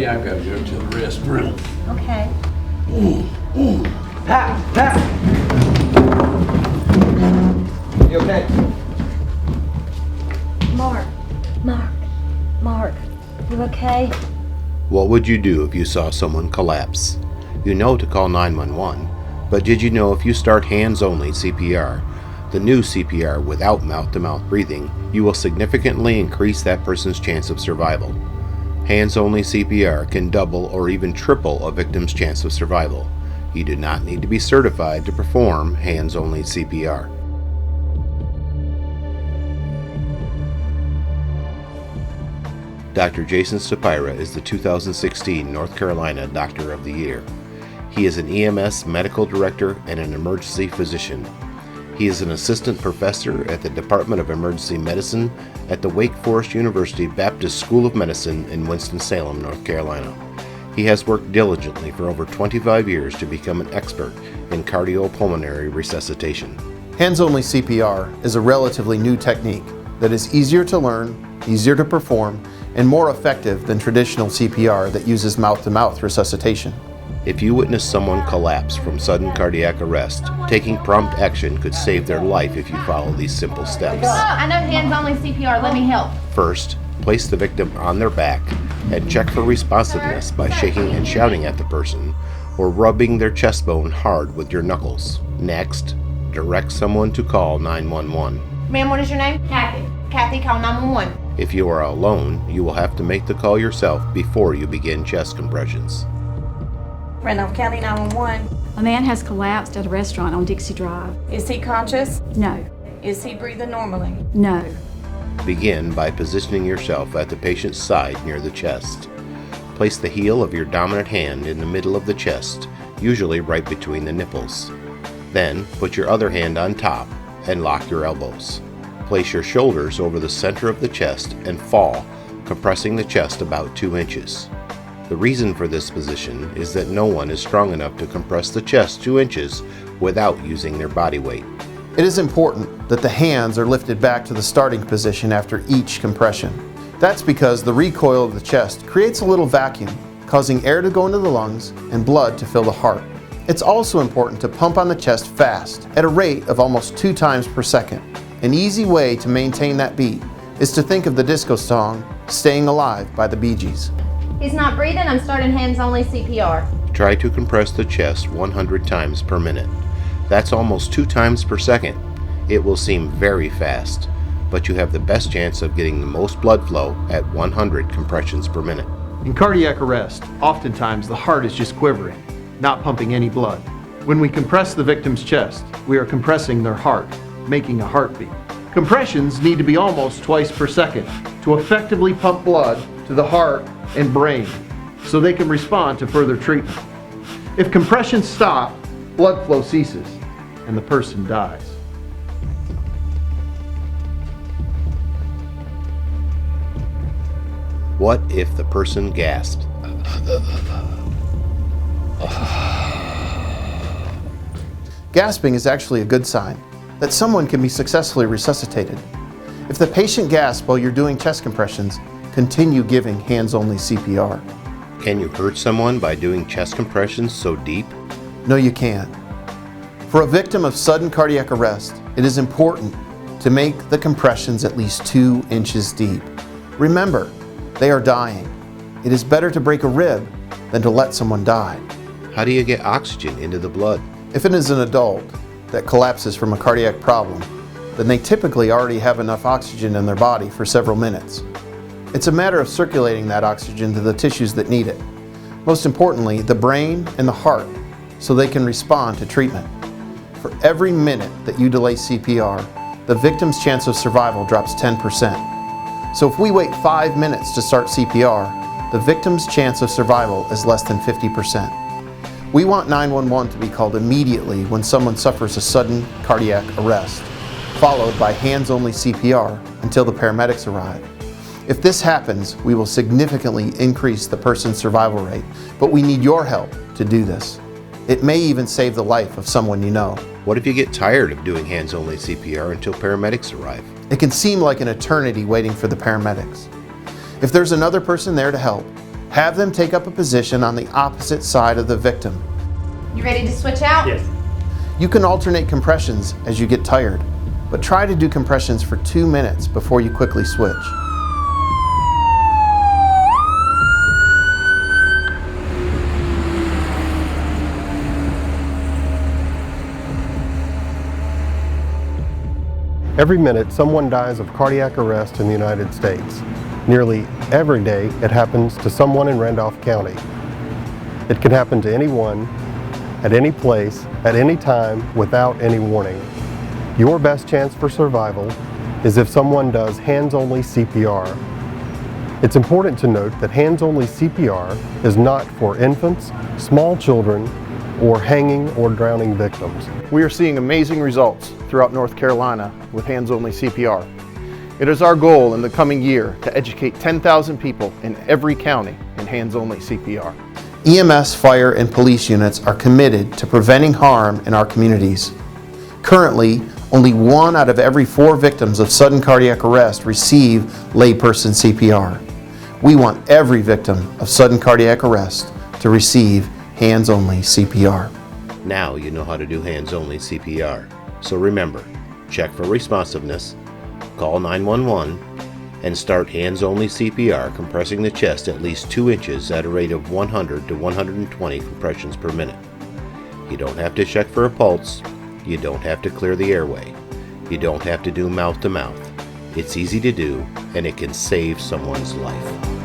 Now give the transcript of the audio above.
I've got to go to the restroom. Okay. Pat! You okay? Mark, you okay? What would you do if you saw someone collapse? You know to call 911, but did you know if you start hands-only CPR, the new CPR without mouth-to-mouth breathing, you will significantly increase that person's chance of survival. Hands-only CPR can double or even triple a victim's chance of survival. You do not need to be certified to perform hands-only CPR. Dr. Jason Sapira is the 2016 North Carolina Doctor of the Year. He is an EMS medical director and an emergency physician. He is an assistant professor at the Department of Emergency Medicine at the Wake Forest University Baptist School of Medicine in Winston-Salem, North Carolina. He has worked diligently for over 25 years to become an expert in cardiopulmonary resuscitation. Hands-only CPR is a relatively new technique that is easier to learn, easier to perform, and more effective than traditional CPR that uses mouth-to-mouth resuscitation. If you witness someone collapse from sudden cardiac arrest, taking prompt action could save their life if you follow these simple steps. I know hands-only CPR. Let me help. First, place the victim on their back and check for responsiveness by shaking and shouting at the person or rubbing their chest bone hard with your knuckles. Next, direct someone to call 911. Ma'am, what is your name? Kathy. Kathy, call 911. If you are alone, you will have to make the call yourself before you begin chest compressions. Randolph County 911. A man has collapsed at a restaurant on Dixie Drive. Is he conscious? No. Is he breathing normally? No. Begin by positioning yourself at the patient's side near the chest. Place the heel of your dominant hand in the middle of the chest, usually right between the nipples. Then put your other hand on top and lock your elbows. Place your shoulders over the center of the chest and fall, compressing the chest about 2 inches. The reason for this position is that no one is strong enough to compress the chest 2 inches without using their body weight. It is important that the hands are lifted back to the starting position after each compression. That's because the recoil of the chest creates a little vacuum, causing air to go into the lungs and blood to fill the heart. It's also important to pump on the chest fast, at a rate of almost 2 times per second. An easy way to maintain that beat is to think of the disco song, Staying Alive by the Bee Gees. He's not breathing. I'm starting hands-only CPR. Try to compress the chest 100 times per minute. That's almost 2 times per second. It will seem very fast, but you have the best chance of getting the most blood flow at 100 compressions per minute. In cardiac arrest, oftentimes the heart is just quivering, not pumping any blood. When we compress the victim's chest, we are compressing their heart, making a heartbeat. Compressions need to be almost twice per second to effectively pump blood to the heart and brain so they can respond to further treatment. If compressions stop, blood flow ceases and the person dies. What if the person gasped? Gasping is actually a good sign that someone can be successfully resuscitated. If the patient gasps while you're doing chest compressions, continue giving hands-only CPR. Can you hurt someone by doing chest compressions so deep? No, you can't. For a victim of sudden cardiac arrest, it is important to make the compressions at least 2 inches deep. Remember, they are dying. It is better to break a rib than to let someone die. How do you get oxygen into the blood? If it is an adult that collapses from a cardiac problem, then they typically already have enough oxygen in their body for several minutes. It's a matter of circulating that oxygen to the tissues that need it. Most importantly, the brain and the heart, so they can respond to treatment. For every minute that you delay CPR, the victim's chance of survival drops 10%. So if we wait 5 minutes to start CPR, the victim's chance of survival is less than 50%. We want 911 to be called immediately when someone suffers a sudden cardiac arrest, followed by hands-only CPR until the paramedics arrive. If this happens, we will significantly increase the person's survival rate, but we need your help to do this. It may even save the life of someone you know. What if you get tired of doing hands-only CPR until paramedics arrive? It can seem like an eternity waiting for the paramedics. If there's another person there to help, Have them take up a position on the opposite side of the victim. You ready to switch out? Yes. You can alternate compressions as you get tired, but try to do compressions for 2 minutes before you quickly switch. Every minute, someone dies of cardiac arrest in the United States. Nearly every day, it happens to someone in Randolph County. It can happen to anyone, at any place, at any time, without any warning. Your best chance for survival is if someone does hands-only CPR. It's important to note that hands-only CPR is not for infants, small children, or hanging or drowning victims. We are seeing amazing results throughout North Carolina with hands-only CPR. It is our goal in the coming year to educate 10,000 people in every county in hands-only CPR. EMS, fire, and police units are committed to preventing harm in our communities. Currently, only 1 out of every 4 victims of sudden cardiac arrest receive layperson CPR. We want every victim of sudden cardiac arrest to receive hands-only CPR. Now you know how to do hands-only CPR. So remember, check for responsiveness, call 911, and start hands-only CPR compressing the chest at least 2 inches at a rate of 100 to 120 compressions per minute. You don't have to check for a pulse. You don't have to clear the airway. You don't have to do mouth to mouth. It's easy to do, and it can save someone's life.